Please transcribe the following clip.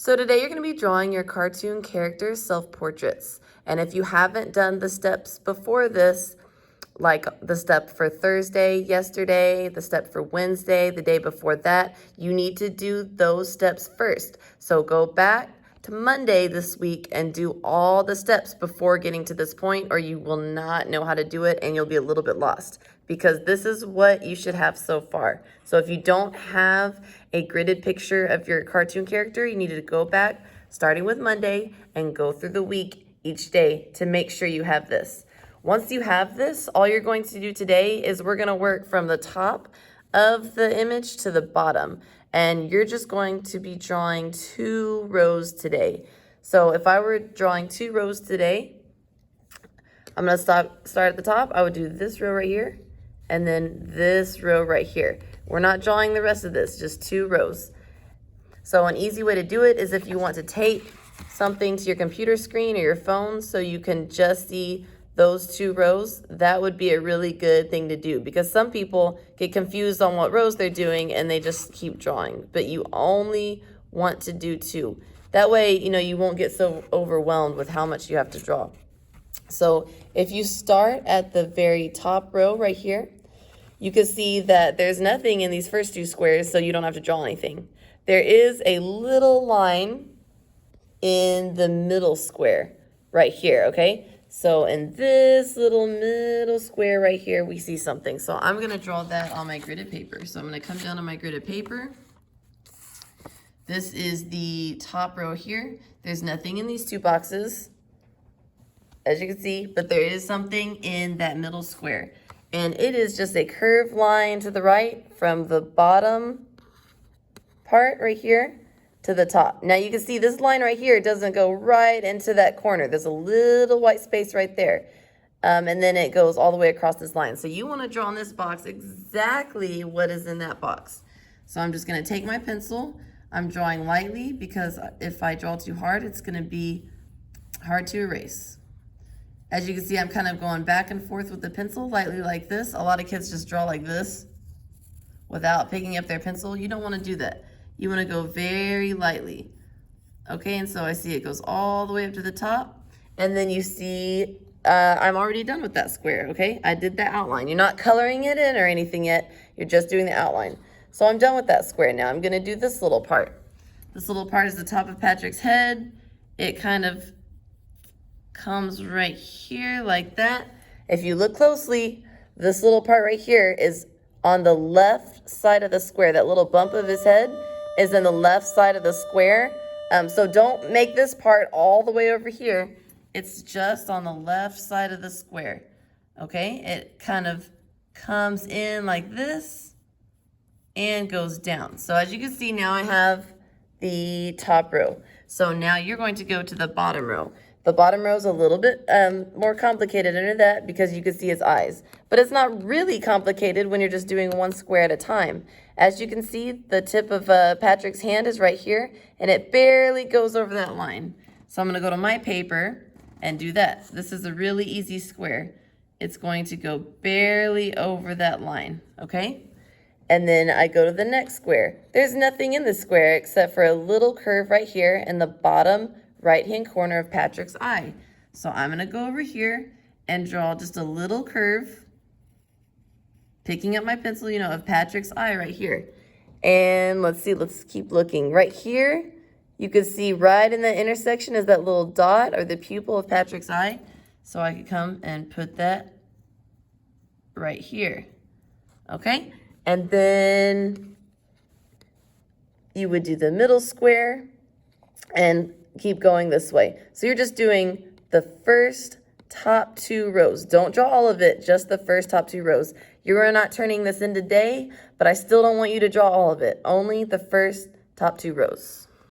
So today you're going to be drawing your cartoon character self-portraits. And if you haven't done the steps before this, like the step for Thursday, yesterday, the step for Wednesday, the day before that, you need to do those steps first. So go back to Monday this week and do all the steps before getting to this point, or you will not know how to do it and you'll be a little bit lost, because this is what you should have so far. So if you don't have a gridded picture of your cartoon character, you need to go back starting with Monday and go through the week each day to make sure you have this. Once you have this, all you're going to do today is we're going to work from the top of the image to the bottom. And you're just going to be drawing 2 rows today. So if I were drawing 2 rows today, I'm going to start at the top. I would do this row right here and then this row right here. We're not drawing the rest of this, just 2 rows. So an easy way to do it is if you want to tape something to your computer screen or your phone so you can just see those 2 rows, that would be a really good thing to do, because some people get confused on what rows they're doing and they just keep drawing, but you only want to do 2. That way, you won't get so overwhelmed with how much you have to draw. So if you start at the very top row right here, you can see that there's nothing in these first 2 squares, so you don't have to draw anything. There is a little line in the middle square right here, okay? So in this little middle square right here, we see something. So I'm going to draw that on my gridded paper. So I'm going to come down on my gridded paper. This is the top row here. There's nothing in these 2 boxes, as you can see, but there is something in that middle square. And it is just a curved line to the right from the bottom part right here to the top. Now you can see this line right here doesn't go right into that corner. There's a little white space right there. And then it goes all the way across this line. So you want to draw in this box exactly what is in that box. So I'm just going to take my pencil. I'm drawing lightly because if I draw too hard, it's going to be hard to erase. As you can see, I'm kind of going back and forth with the pencil lightly like this. A lot of kids just draw like this without picking up their pencil. You don't want to do that. You want to go very lightly. Okay, and so I see it goes all the way up to the top. And then you see I'm already done with that square, okay? I did that outline. You're not coloring it in or anything yet. You're just doing the outline. So I'm done with that square. Now I'm going to do this little part. This little part is the top of Patrick's head. It kind of comes right here like that. If you look closely, this little part right here is on the left side of the square. That little bump of his head is in the left side of the square. So don't make this part all the way over here. It's just on the left side of the square. Okay, it kind of comes in like this and goes down. So as you can see, now I have the top row. So now you're going to go to the bottom row. The bottom row is a little bit more complicated under that because you can see his eyes. But it's not really complicated when you're just doing 1 square at a time. As you can see, the tip of Patrick's hand is right here, and it barely goes over that line. So I'm going to go to my paper and do that. This is a really easy square. It's going to go barely over that line, okay? And then I go to the next square. There's nothing in this square except for a little curve right here in the bottom right-hand corner of Patrick's eye. So I'm going to go over here and draw just a little curve, picking up my pencil, of Patrick's eye right here. And let's see, let's keep looking. Right here, you can see right in the intersection is that little dot or the pupil of Patrick's eye. So I could come and put that right here. Okay? And then you would do the middle square and keep going this way. So you're just doing the first top 2 rows. Don't draw all of it, just the first top 2 rows. You're not turning this into day, but I still don't want you to draw all of it. Only the first top 2 rows.